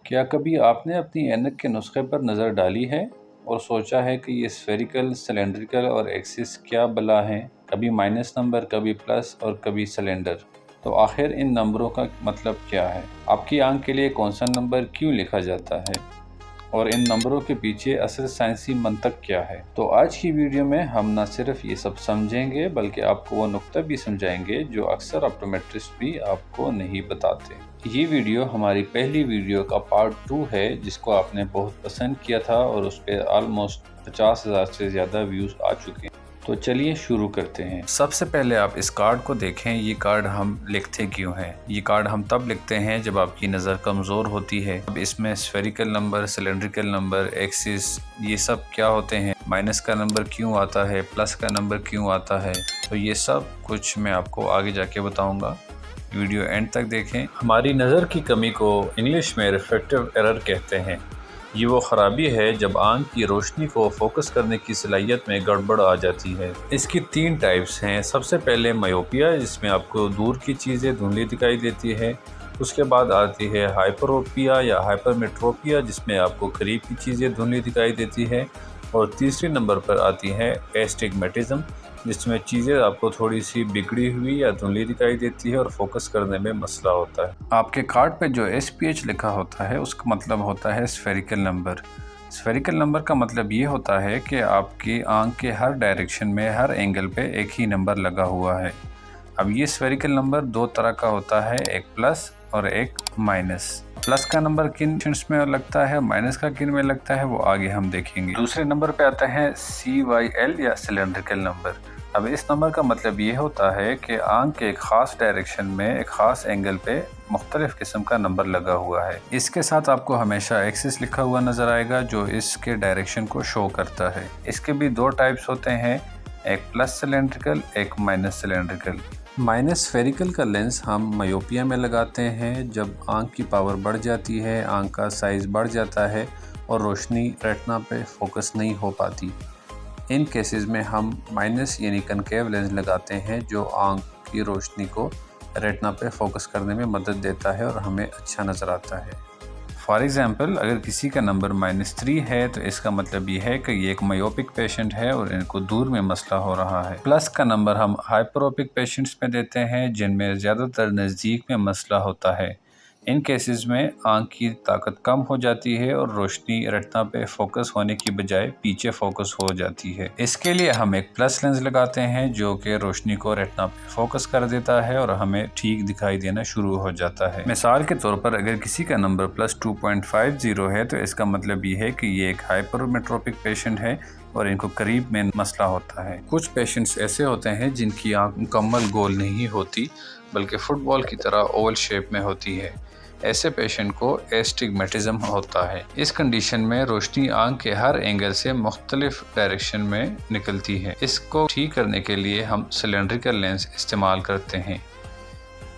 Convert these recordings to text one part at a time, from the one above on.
क्या कभी आपने अपनी ऐनक के नुस्खे पर नज़र डाली है और सोचा है कि ये स्फेरिकल, सिलेंड्रिकल और एक्सिस क्या बला हैं? कभी माइनस नंबर, कभी प्लस और कभी सिलेंडर। तो आखिर इन नंबरों का मतलब क्या है? आपकी आंख के लिए कौन सा नंबर क्यों लिखा जाता है और इन नंबरों के पीछे असल साइंसी मंतक क्या है? तो आज की वीडियो में हम न सिर्फ ये सब समझेंगे बल्कि आपको वो नुक्ता भी समझाएंगे जो अक्सर ऑप्टोमेट्रिस्ट भी आपको नहीं बताते। ये वीडियो हमारी पहली वीडियो का पार्ट 2 है जिसको आपने बहुत पसंद किया था और उस पर ऑलमोस्ट 50,000 से ज़्यादा व्यूज़ आ चुके हैं। तो चलिए शुरू करते हैं। सबसे पहले आप इस कार्ड को देखें। ये कार्ड हम लिखते क्यों हैं? ये कार्ड हम तब लिखते हैं जब आपकी नज़र कमज़ोर होती है। अब इसमें spherical number, cylindrical number, axis, ये सब क्या होते हैं, माइनस का नंबर क्यों आता है, प्लस का नंबर क्यों आता है, तो ये सब कुछ मैं आपको आगे जाके बताऊँगा। वीडियो एंड तक देखें। हमारी नज़र की कमी को इंग्लिश में रिफ्रैक्टिव एरर कहते हैं। ये वो ख़राबी है जब आंख की रोशनी को फोकस करने की सलाहियत में गड़बड़ आ जाती है। इसकी 3 टाइप्स हैं। सबसे पहले मायोपिया, जिसमें आपको दूर की चीज़ें धुंधली दिखाई देती है। उसके बाद आती है हाइपरोपिया या हाइपरमेट्रोपिया, जिसमें आपको करीब की चीज़ें धुंधली दिखाई देती है। और तीसरे नंबर पर आती है एस्टिग्मेटिज्म, जिसमें चीज़ें आपको थोड़ी सी बिगड़ी हुई या धुंधली दिखाई देती है और फोकस करने में मसला होता है। आपके कार्ड पे जो SPH लिखा होता है उसका मतलब होता है स्फेरिकल नंबर। स्फेरिकल नंबर का मतलब ये होता है कि आपकी आंख के हर डायरेक्शन में, हर एंगल पे एक ही नंबर लगा हुआ है। अब ये स्फेरिकल नंबर 2 तरह का होता है, एक प्लस और एक माइनस। प्लस का नंबर किन सेंस में लगता है, माइनस का किन में लगता है, वो आगे हम देखेंगे। दूसरे नंबर पे आता है CYL या सिलेंड्रिकल नंबर। अब इस नंबर का मतलब ये होता है कि आंख के एक ख़ास डायरेक्शन में, एक ख़ास एंगल पे मुख्तलिफ किस्म का नंबर लगा हुआ है। इसके साथ आपको हमेशा एक्सिस लिखा हुआ नज़र आएगा जो इसके डायरेक्शन को शो करता है। इसके भी 2 टाइप्स होते हैं, एक प्लस सिलेंड्रिकल, एक माइनस सिलेंड्रिकल। माइनस स्फेरिकल का लेंस हम मायोपिया में लगाते हैं जब आंख की पावर बढ़ जाती है, आंख का साइज़ बढ़ जाता है और रोशनी रेटिना पे फोकस नहीं हो पाती। इन केसेस में हम माइनस यानी कनकेव लेंस लगाते हैं जो आंख की रोशनी को रेटिना पे फोकस करने में मदद देता है और हमें अच्छा नज़र आता है। फॉर एग्ज़ाम्पल, अगर किसी का नंबर -3 है तो इसका मतलब ये है कि ये एक मायोपिक पेशेंट है और इनको दूर में मसला हो रहा है। प्लस का नंबर हम हाइपरोपिक पेशेंट्स में देते हैं जिनमें ज़्यादातर नज़दीक में मसला होता है। इन केसेस में आंख की ताकत कम हो जाती है और रोशनी रेटिना पे फोकस होने की बजाय पीछे फोकस हो जाती है। इसके लिए हम एक प्लस लेंस लगाते हैं जो कि रोशनी को रेटिना पे फोकस कर देता है और हमें ठीक दिखाई देना शुरू हो जाता है। मिसाल के तौर पर अगर किसी का नंबर +2.50 है तो इसका मतलब ये है कि ये एक हाइपरमेट्रोपिक पेशेंट है और इनको करीब में मसला होता है। कुछ पेशेंट्स ऐसे होते हैं जिनकी आंख मुकम्मल गोल नहीं होती बल्कि फुटबॉल की तरह ओवल शेप में होती है। ऐसे पेशेंट को एस्टिग्मेटिज्म होता है। इस कंडीशन में रोशनी आंख के हर एंगल से मुख्तलिफ डायरेक्शन में निकलती है। इसको ठीक करने के लिए हम सिलेंड्रिकल लेंस इस्तेमाल करते हैं।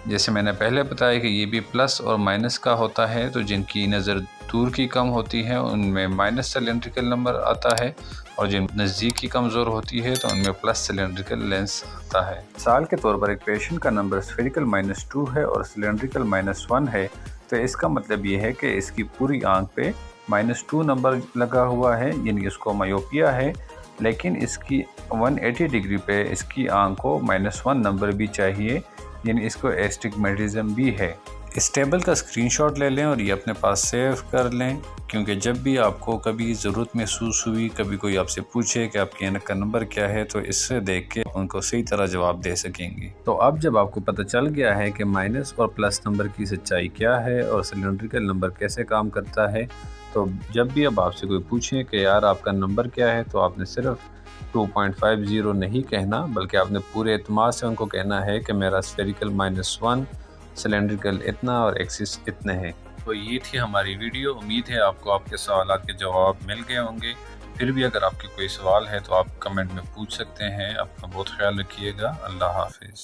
जैसे मैंने पहले बताया कि ये भी प्लस और माइनस का होता है, तो जिनकी नज़र दूर की कम होती है उनमें माइनस सिलेंड्रिकल नंबर आता है और जिन नज़दीक की कमज़ोर होती है तो उनमें प्लस सिलेंड्रिकल लेंस आता है। मिसाल के तौर पर एक पेशेंट का नंबर स्फेरिकल -2 है और सिलेंड्रिकल -1 है, तो इसका मतलब ये है कि इसकी पूरी आंख पे -2 नंबर लगा हुआ है, यानी इसको मायोपिया है, लेकिन इसकी 180 डिग्री पे इसकी आंख को -1 नंबर भी चाहिए, यानी इसको एस्टिग्मेटिज्म भी है। इस टेबल का स्क्रीनशॉट ले लें और ये अपने पास सेव कर लें, क्योंकि जब भी आपको कभी ज़रूरत महसूस हुई, कभी कोई आपसे पूछे कि आपकी ऐनक का नंबर क्या है, तो इससे देख के उनको सही तरह जवाब दे सकेंगे। तो अब जब आपको पता चल गया है कि माइनस और प्लस नंबर की सच्चाई क्या है और सिलेंड्रिकल नंबर कैसे काम करता है, तो जब भी अब आपसे कोई पूछे कि यार आपका नंबर क्या है, तो आपने सिर्फ 2.50 नहीं कहना, बल्कि आपने पूरे एतमाद से उनको कहना है कि मेरा स्फेरिकल -1, सिलेंड्रिकल इतना और एक्सिस इतने हैं। तो ये थी हमारी वीडियो। उम्मीद है आपको आपके सवालात के जवाब मिल गए होंगे। फिर भी अगर आपके कोई सवाल है तो आप कमेंट में पूछ सकते हैं। अपना बहुत ख्याल रखिएगा। अल्लाह हाफिज़।